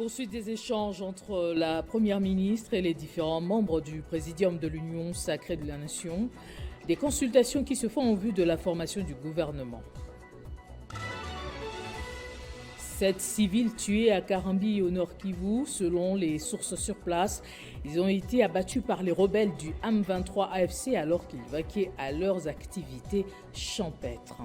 Poursuite des échanges entre la Première ministre et les différents membres du Présidium de l'Union sacrée de la Nation. Des consultations qui se font en vue de la formation du gouvernement. 7 civils tués à Karambi au Nord Kivu, selon les sources sur place. Ils ont été abattus par les rebelles du M23 AFC alors qu'ils vaquaient à leurs activités champêtres.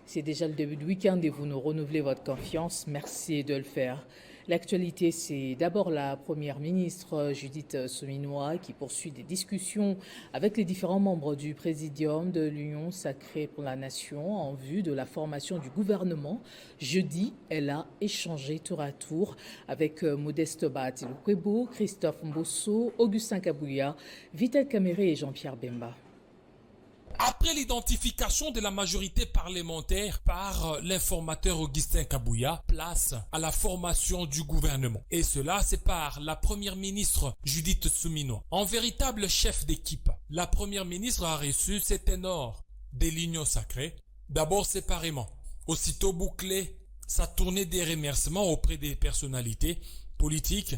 C'est déjà le début du week-end et vous nous renouvelez votre confiance. Merci de le faire. L'actualité, c'est d'abord la Première ministre Judith Suminwa qui poursuit des discussions avec les différents membres du Présidium de l'Union sacrée pour la Nation en vue de la formation du gouvernement. Jeudi, elle a échangé tour à tour avec Modeste Bahati-Lukwebo, Christophe Mbosso, Augustin Kabouya, Vital Kamere et Jean-Pierre Bemba. Après l'identification de la majorité parlementaire par l'informateur Augustin Kabouya, place à la formation du gouvernement. Et cela, c'est par la première ministre Judith Suminwa. En véritable chef d'équipe, la première ministre a reçu ses ténors de l'Union sacrée, d'abord séparément. Aussitôt bouclé sa tournée des remerciements auprès des personnalités politiques,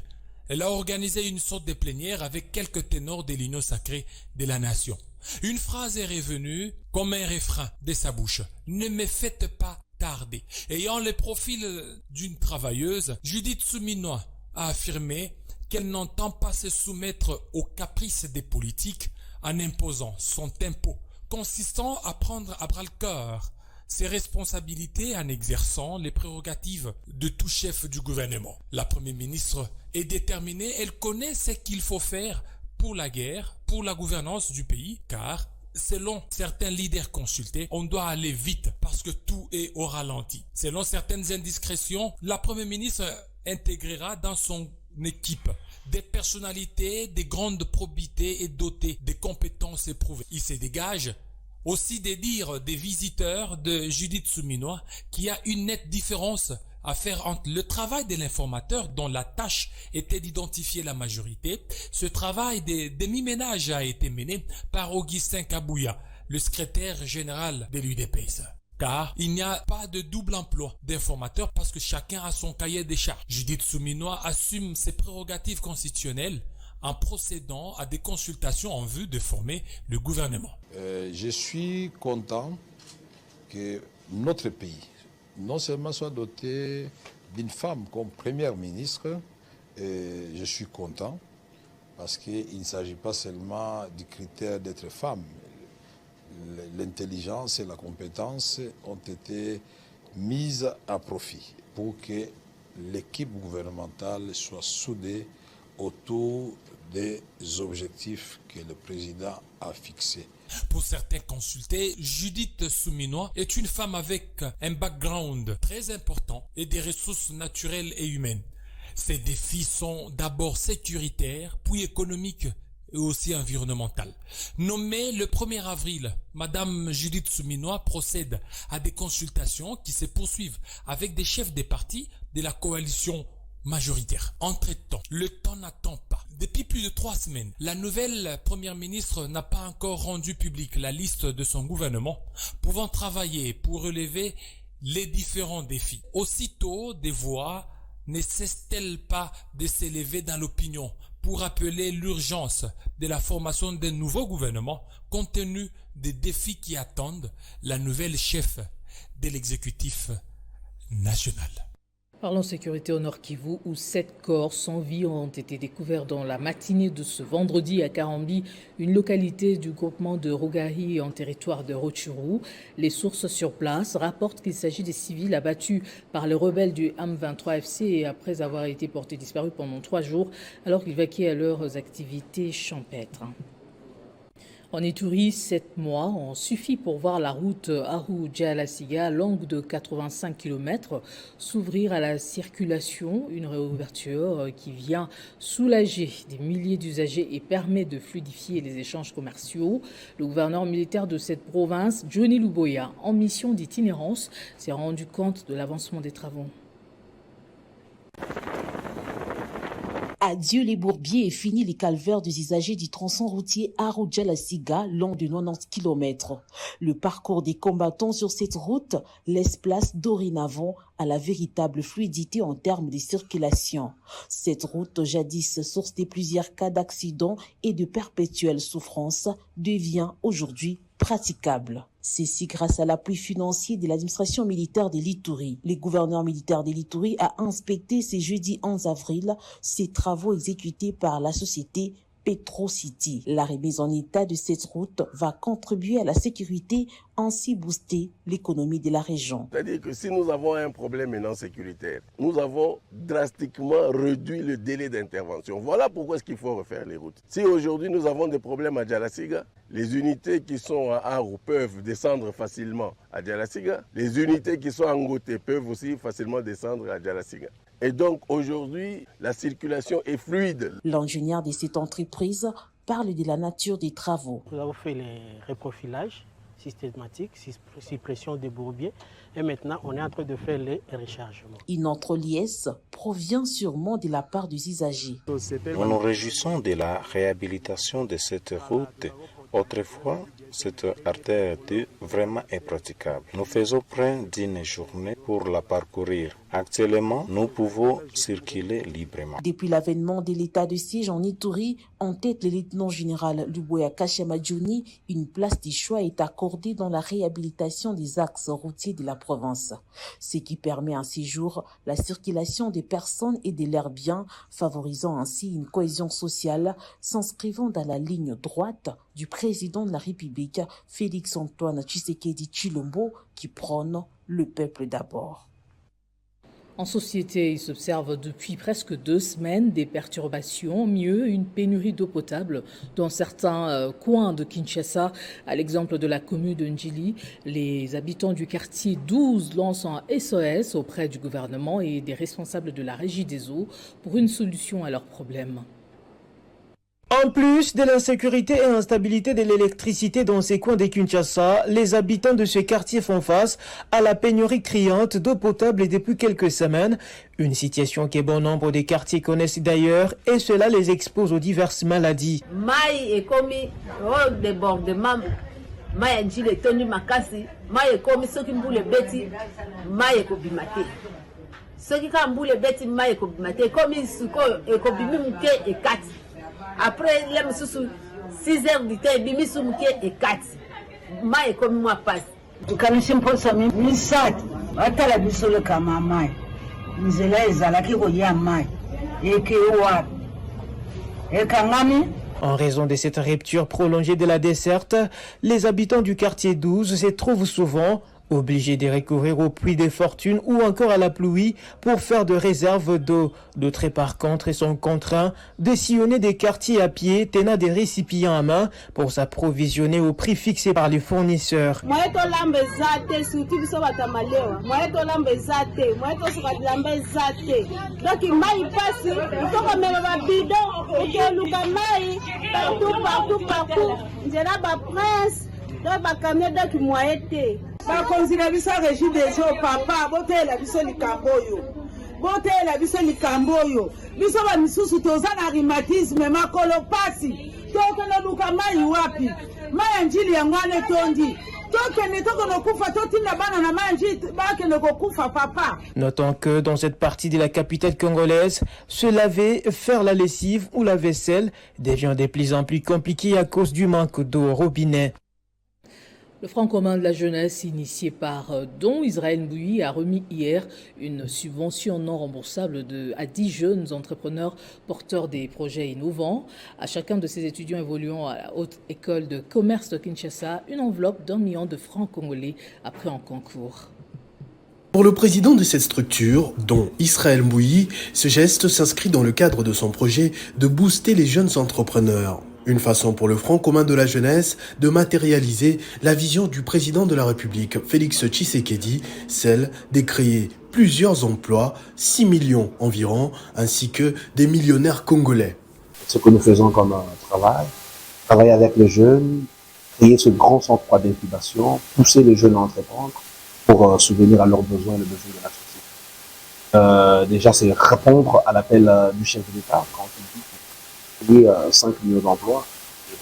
elle a organisé une sorte de plénière avec quelques ténors de l'Union sacrée de la nation. Une phrase est revenue comme un refrain de sa bouche. Ne me faites pas tarder. Ayant le profil d'une travailleuse, Judith Suminwa a affirmé qu'elle n'entend pas se soumettre aux caprices des politiques en imposant son tempo, consistant à prendre à bras-le-corps ses responsabilités en exerçant les prérogatives de tout chef du gouvernement. La première ministre est déterminée, elle connaît ce qu'il faut faire pour la guerre, pour la gouvernance du pays, car selon certains leaders consultés, on doit aller vite parce que tout est au ralenti. Selon certaines indiscrétions, la première ministre intégrera dans son équipe des personnalités, des grandes probités et dotées de compétences éprouvées. Il se dégage aussi des dires des visiteurs de Judith Suminwa qu'il y a une nette différence à faire entre le travail de l'informateur dont la tâche était d'identifier la majorité. Ce travail de demi-ménage a été mené par Augustin Kabouya, le secrétaire général de l'UDPS. Car il n'y a pas de double emploi d'informateur parce que chacun a son cahier des charges. Judith Suminwa assume ses prérogatives constitutionnelles en procédant à des consultations en vue de former le gouvernement. Je suis content que notre pays non seulement soit doté d'une femme comme première ministre, je suis content parce qu'il ne s'agit pas seulement du critère d'être femme. L'intelligence et la compétence ont été mises à profit pour que l'équipe gouvernementale soit soudée autour des objectifs que le président a fixés. Pour certains consultés, Judith Suminwa est une femme avec un background très important et des ressources naturelles et humaines. Ces défis sont d'abord sécuritaires, puis économiques et aussi environnementaux. Nommée le 1er avril, Madame Judith Suminwa procède à des consultations qui se poursuivent avec des chefs des partis de la coalition majoritaire. Entre-temps, le temps n'attend pas. Depuis plus de 3 semaines, la nouvelle première ministre n'a pas encore rendu publique la liste de son gouvernement, pouvant travailler pour relever les différents défis. Aussitôt, des voix ne cessent-elles pas de s'élever dans l'opinion pour appeler l'urgence de la formation d'un nouveau gouvernement compte tenu des défis qui attendent la nouvelle chef de l'exécutif national. Parlons sécurité au Nord Kivu où 7 corps sans vie ont été découverts dans la matinée de ce vendredi à Karambi, une localité du groupement de Rugahi en territoire de Rutshuru. Les sources sur place rapportent qu'il s'agit des civils abattus par les rebelles du M23 FC et après avoir été portés disparus pendant 3 jours alors qu'ils vaquaient à leurs activités champêtres. En Ituri, 7 mois ont suffi pour voir la route Aru-Djalasiga, longue de 85 km, s'ouvrir à la circulation, une réouverture qui vient soulager des milliers d'usagers et permet de fluidifier les échanges commerciaux. Le gouverneur militaire de cette province, Johnny Luboya, en mission d'itinérance, s'est rendu compte de l'avancement des travaux. Adieu les bourbiers et fini les calvaires des usagers du tronçon routier Aro-Djalasiga, long de 90 km. Le parcours des combattants sur cette route laisse place dorénavant à la véritable fluidité en termes de circulation. Cette route, jadis source de plusieurs cas d'accidents et de perpétuelles souffrances, devient aujourd'hui praticable. Ceci grâce à l'appui financier de l'administration militaire de l'Ituri. Le gouverneur militaire de l'Ituri a inspecté ce jeudi 11 avril ces travaux exécutés par la société Petrocity. La remise en état de cette route va contribuer à la sécurité, ainsi booster l'économie de la région. C'est-à-dire que si nous avons un problème maintenant sécuritaire, nous avons drastiquement réduit le délai d'intervention. Voilà pourquoi est-ce qu'il faut refaire les routes. Si aujourd'hui nous avons des problèmes à Djalasiga, les unités qui sont à Aro peuvent descendre facilement à Djalasiga. Les unités qui sont à Ngoté peuvent aussi facilement descendre à Djalasiga. Et donc aujourd'hui, la circulation est fluide. L'ingénieur de cette entreprise parle de la nature des travaux. Nous avons fait les reprofilages systématiques, suppression des bourbiers, et maintenant on est en train de faire les rechargements. Une autre liesse provient sûrement de la part des usagers. Nous nous réjouissons de la réhabilitation de cette route. Autrefois, cette artère était vraiment impraticable. Nous faisons près d'une journée pour la parcourir. Actuellement, nous pouvons circuler librement. Depuis l'avènement de l'état de siège en Ituri, en tête le lieutenant-général Luboya Kashamadjouni, une place de choix est accordée dans la réhabilitation des axes routiers de la province, ce qui permet à ces jours la circulation des personnes et de leurs biens, favorisant ainsi une cohésion sociale s'inscrivant dans la ligne droite du président de la République, Félix-Antoine Tshisekedi Tshilombo, qui prône le peuple d'abord. En société, il s'observe depuis presque 2 semaines des perturbations, mieux une pénurie d'eau potable dans certains coins de Kinshasa. À l'exemple de la commune de Ndjili, les habitants du quartier 12 lancent un SOS auprès du gouvernement et des responsables de la régie des eaux pour une solution à leurs problèmes. En plus de l'insécurité et l'instabilité de l'électricité dans ces coins de Kinshasa, les habitants de ce quartier font face à la pénurie criante d'eau potable depuis quelques semaines. Une situation que bon nombre de quartiers connaissent d'ailleurs et cela les expose aux diverses maladies. Mai est comme au débordement, mai est le tenu makasi, mai est comme ceux qui boulent bêtis, mai est kobimate. Ceux qui boulent bêtis, mai est kobimate, comme ils sont kobimimke et 4. Après, il y a 6 heures du temps, il y a 4. Mai comme moi passe. Quand je pense à mes misat, à la bisole comme un mai, nous allons qui roya mai, et qui ouat, et quand en raison de cette rupture prolongée de la desserte, les habitants du quartier 12 se trouvent souvent obligés de recourir aux puits de fortune ou encore à la pluie pour faire de réserves d'eau. D'autres par contre sont contraints de sillonner des quartiers à pied tenant des récipients à main pour s'approvisionner au prix fixé par les fournisseurs. bakonzila biso régie des eaux papa botela biso likambo oyo biso bamisusu toza na rhumatisme makolo pasi tokende luka mai wapi mai ya njili yango wana etondi tokende tokende kufa totinda bana na mai ya njili bakende kokufa papa. Notons que dans cette partie de la capitale congolaise, se laver, faire la lessive ou la vaisselle devient de plus en plus compliqué à cause du manque d'eau au robinet. Le Front commun de la jeunesse, initié par Don Israël Mbouyi, a remis hier une subvention non remboursable à 10 jeunes entrepreneurs porteurs des projets innovants. À chacun de ces étudiants évoluant à la Haute École de Commerce de Kinshasa, une enveloppe d'1 million de francs congolais après un concours. Pour le président de cette structure, Don Israël Mbouyi, ce geste s'inscrit dans le cadre de son projet de booster les jeunes entrepreneurs. Une façon pour le Front commun de la jeunesse de matérialiser la vision du président de la République, Félix Tshisekedi, celle de créer plusieurs emplois, 6 millions environ, ainsi que des millionnaires congolais. Ce que nous faisons comme travailler avec les jeunes, créer ce grand centre d'incubation, pousser les jeunes à entreprendre pour subvenir à leurs besoins et les besoins de la société. Déjà, c'est répondre à l'appel du chef de l'État quand il dit 5 millions d'emplois.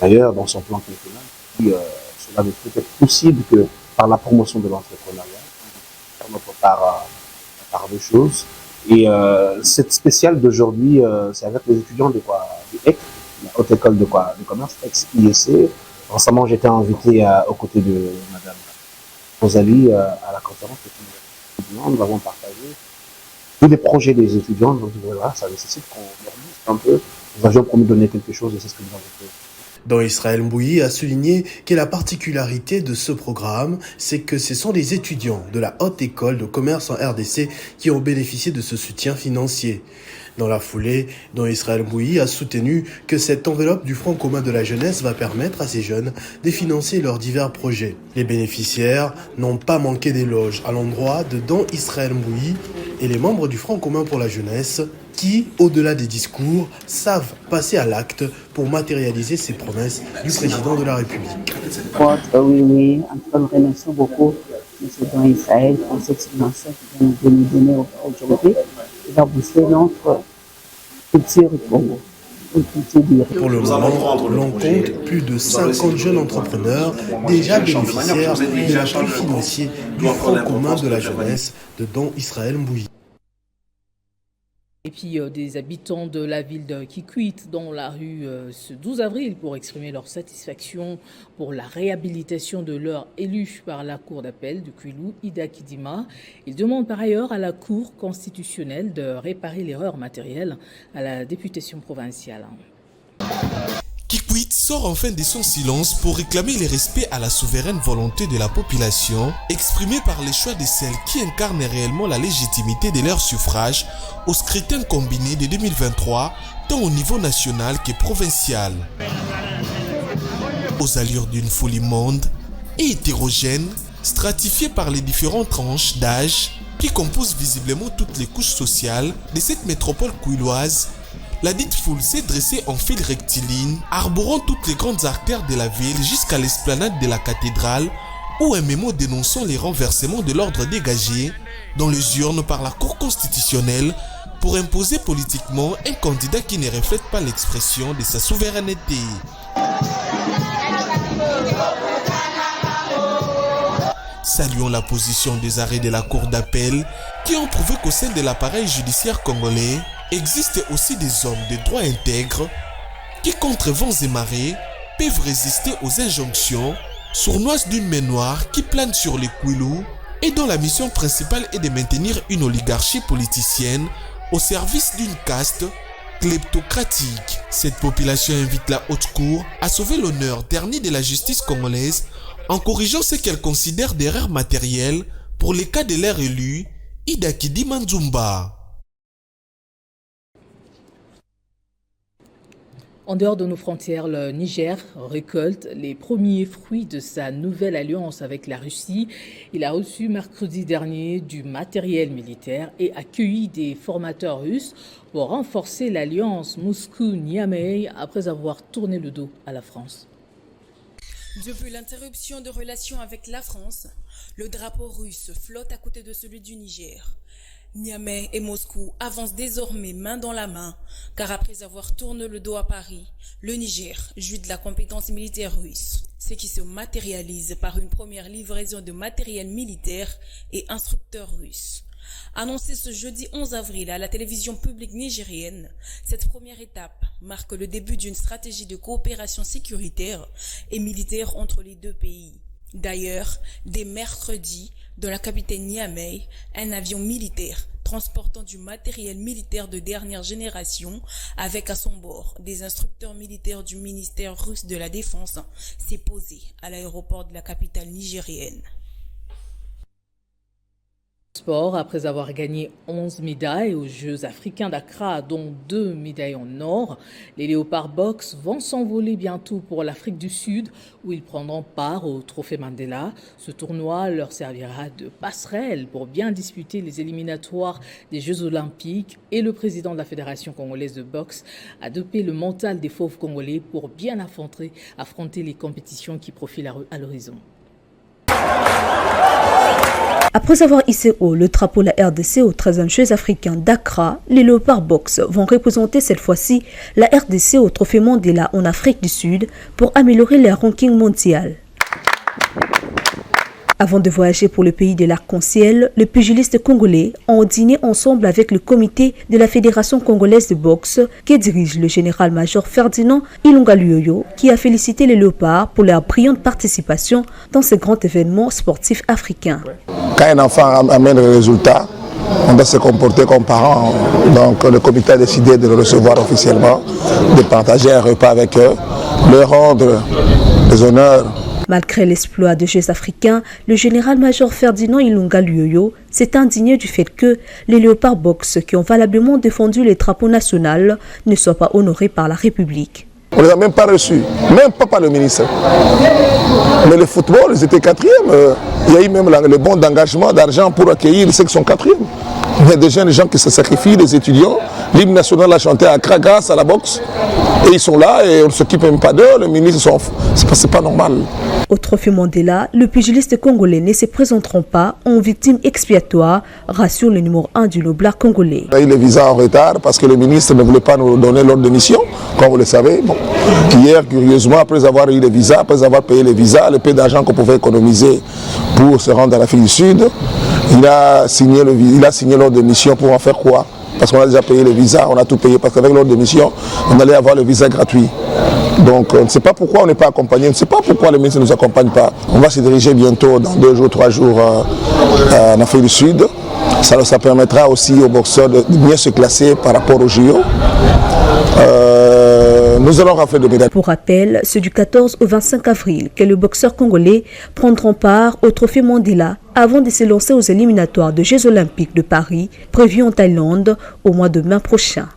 D'ailleurs, dans son plan quinquennal, cela ne peut être possible que par la promotion de l'entrepreneuriat, faire notre part de choses. Et cette spéciale d'aujourd'hui, c'est avec les étudiants du HEC, la Haute École de Commerce, ex-IEC. Récemment, j'étais invité aux côtés de Madame Rosalie à la conférence des étudiants. Nous avons partagé tous les projets des étudiants. Donc voilà, ça nécessite qu'on leur dise un peu. Nous avions promis de donner quelque chose et c'est ce que nous avons fait. Dont Israël Mbouyi a souligné que la particularité de ce programme, c'est que ce sont les étudiants de la Haute École de Commerce en RDC qui ont bénéficié de ce soutien financier. Dans la foulée, dont Israël Mbouyi a soutenu que cette enveloppe du Front commun de la jeunesse va permettre à ces jeunes de financer leurs divers projets. Les bénéficiaires n'ont pas manqué d'éloges à l'endroit de Don Israël Mbouyi et les membres du Front commun pour la jeunesse qui, au-delà des discours, savent passer à l'acte pour matérialiser ces promesses du président de la République. Oui. En tout cas, nous remercions beaucoup M. Don Israël pour cette subvention qu'il vient de nous donner aujourd'hui. Il va booster notre culture au Congo. Pour le moment, l'on compte plus de 50 jeunes entrepreneurs déjà bénéficiaires de l'appui financier du Front commun de la jeunesse de Don Israël Mbouyi. Et puis des habitants de la ville de Kikwit dans la rue ce 12 avril pour exprimer leur satisfaction pour la réhabilitation de leur élu par la cour d'appel de Kwilu, Ida Kidima. Ils demandent par ailleurs à la cour constitutionnelle de réparer l'erreur matérielle à la députation provinciale. Kikwit sort enfin de son silence pour réclamer le respect à la souveraine volonté de la population exprimée par les choix de celles qui incarnent réellement la légitimité de leur suffrage au scrutin combiné de 2023 tant au niveau national que provincial. Aux allures d'une folie monde et hétérogène, stratifiée par les différentes tranches d'âge qui composent visiblement toutes les couches sociales de cette métropole kwiloise, la dite foule s'est dressée en file rectiligne, arborant toutes les grandes artères de la ville jusqu'à l'esplanade de la cathédrale, où un mémo dénonçant les renversements de l'ordre dégagé dans les urnes par la Cour constitutionnelle pour imposer politiquement un candidat qui ne reflète pas l'expression de sa souveraineté. Saluons la position des arrêts de la Cour d'appel qui ont prouvé qu'au sein de l'appareil judiciaire congolais, existe aussi des hommes de droit intègre qui, contre vents et marées, peuvent résister aux injonctions sournoises d'une main noire qui plane sur les Kwilu et dont la mission principale est de maintenir une oligarchie politicienne au service d'une caste kleptocratique. Cette population invite la haute cour à sauver l'honneur dernier de la justice congolaise en corrigeant ce qu'elle considère d'erreurs matérielles pour les cas de leur élu, Ida Kidima Nzumba. En dehors de nos frontières, le Niger récolte les premiers fruits de sa nouvelle alliance avec la Russie. Il a reçu mercredi dernier du matériel militaire et accueilli des formateurs russes pour renforcer l'alliance Moscou-Niamey après avoir tourné le dos à la France. Depuis l'interruption de relations avec la France, le drapeau russe flotte à côté de celui du Niger. Niamey et Moscou avancent désormais main dans la main, car après avoir tourné le dos à Paris, le Niger jouit de la compétence militaire russe, ce qui se matérialise par une première livraison de matériel militaire et instructeurs russes. Annoncé ce jeudi 11 avril à la télévision publique nigérienne, cette première étape marque le début d'une stratégie de coopération sécuritaire et militaire entre les deux pays. D'ailleurs, dès mercredi, dans la capitale Niamey, un avion militaire transportant du matériel militaire de dernière génération avec à son bord des instructeurs militaires du ministère russe de la Défense s'est posé à l'aéroport de la capitale nigérienne. Sport, après avoir gagné 11 médailles aux Jeux africains d'Accra, dont 2 médailles en or, les Léopards Box vont s'envoler bientôt pour l'Afrique du Sud, où ils prendront part au Trophée Mandela. Ce tournoi leur servira de passerelle pour bien disputer les éliminatoires des Jeux Olympiques, et le président de la Fédération congolaise de boxe a dopé le mental des fauves congolais pour bien affronter les compétitions qui profilent à l'horizon. Après avoir hissé haut le drapeau de la RDC aux 13e Jeux africains d'Accra, les Léopards Box vont représenter cette fois-ci la RDC au Trophée Mandela en Afrique du Sud pour améliorer leur ranking mondial. Avant de voyager pour le pays de l'arc-en-ciel, les pugilistes congolais ont dîné ensemble avec le comité de la Fédération congolaise de boxe que dirige le général-major Ferdinand Ilunga Luoyo, qui a félicité les Léopards pour leur brillante participation dans ce grand événement sportif africain. Quand un enfant amène le résultat, on doit se comporter comme parents. Donc le comité a décidé de le recevoir officiellement, de partager un repas avec eux, leur rendre des honneurs. Malgré l'exploit des Jeux africains, le général-major Ferdinand Ilunga Luoyo s'est indigné du fait que les Léopards Box, qui ont valablement défendu les drapeaux nationaux, ne soient pas honorés par la République. On ne les a même pas reçus, même pas par le ministre. Mais le football, ils étaient quatrièmes. Il y a eu même le bon d'engagement d'argent pour accueillir ceux qui sont quatrièmes. Il y a des jeunes gens qui se sacrifient, des étudiants. L'hymne national a chanté à Accra grâce à la boxe. Et ils sont là et on ne s'occupe même pas d'eux. Les ministres sont... C'est pas normal. Au Trophée Mandela, le pugiliste congolais ne se présenteront pas en victime expiatoire, rassure le numéro 1 du Loblard congolais. On a eu les visas en retard parce que le ministre ne voulait pas nous donner l'ordre de mission, comme vous le savez. Bon. Hier, curieusement, après avoir eu les visas, après avoir payé les visas, le peu d'argent qu'on pouvait économiser pour se rendre à l'Afrique du Sud, il a signé l'ordre de mission pour en faire quoi? Parce qu'on a déjà payé les visas, on a tout payé, parce qu'avec l'ordre de mission, on allait avoir le visa gratuit. Donc on ne sait pas pourquoi on n'est pas accompagné, on ne sait pas pourquoi le ministre ne nous accompagne pas. On va se diriger bientôt, dans 2 jours, 3 jours, en Afrique du Sud. Ça permettra aussi aux boxeurs de bien se classer par rapport aux JO. Nous allons rafler de médailles. Pour rappel, c'est du 14 au 25 avril que les boxeurs congolais prendront part au Trophée Mandela avant de se lancer aux éliminatoires des Jeux Olympiques de Paris, prévus en Thaïlande au mois de mai prochain.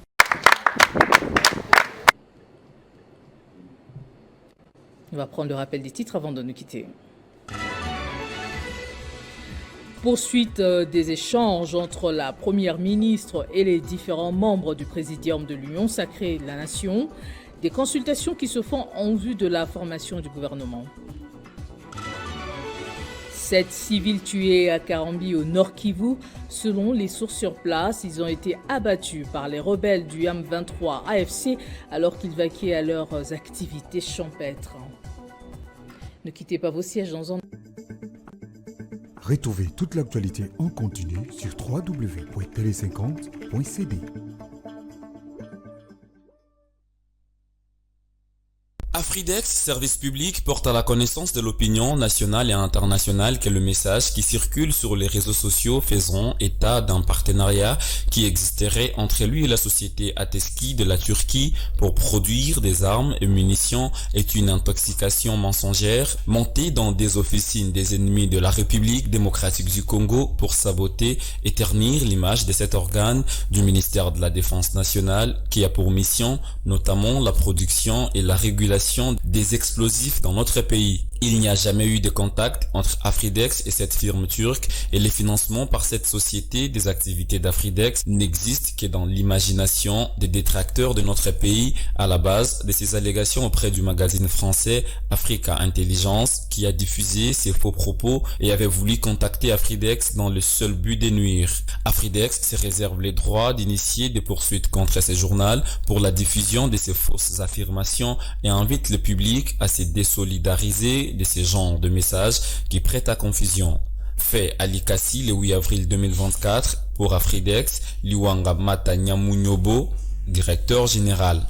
On va prendre le rappel des titres avant de nous quitter. Poursuite des échanges entre la Première ministre et les différents membres du Présidium de l'Union sacrée de la Nation. Des consultations qui se font en vue de la formation du gouvernement. 7 civils tués à Karambi au Nord Kivu. Selon les sources sur place, ils ont été abattus par les rebelles du M23 AFC alors qu'ils vaquaient à leurs activités champêtres. Ne quittez pas vos sièges dans un... Retrouvez toute l'actualité en continu sur www.tele50.cd. Afridex, service public, porte à la connaissance de l'opinion nationale et internationale que le message qui circule sur les réseaux sociaux faisant état d'un partenariat qui existerait entre lui et la société Ateski de la Turquie pour produire des armes et munitions est une intoxication mensongère montée dans des officines des ennemis de la République démocratique du Congo pour saboter et ternir l'image de cet organe du ministère de la Défense nationale qui a pour mission notamment la production et la régulation des explosifs dans notre pays. Il n'y a jamais eu de contact entre Afridex et cette firme turque et les financements par cette société des activités d'Afridex n'existent que dans l'imagination des détracteurs de notre pays à la base de ces allégations auprès du magazine français Africa Intelligence qui a diffusé ces faux propos et avait voulu contacter Afridex dans le seul but de nuire. Afridex se réserve les droits d'initier des poursuites contre ce journal pour la diffusion de ces fausses affirmations et invite le public à se désolidariser de ces genres de messages qui prêtent à confusion. Fait à Likasi le 8 avril 2024 pour Afridex, Liwanga Mata Nyamunyobo, directeur général.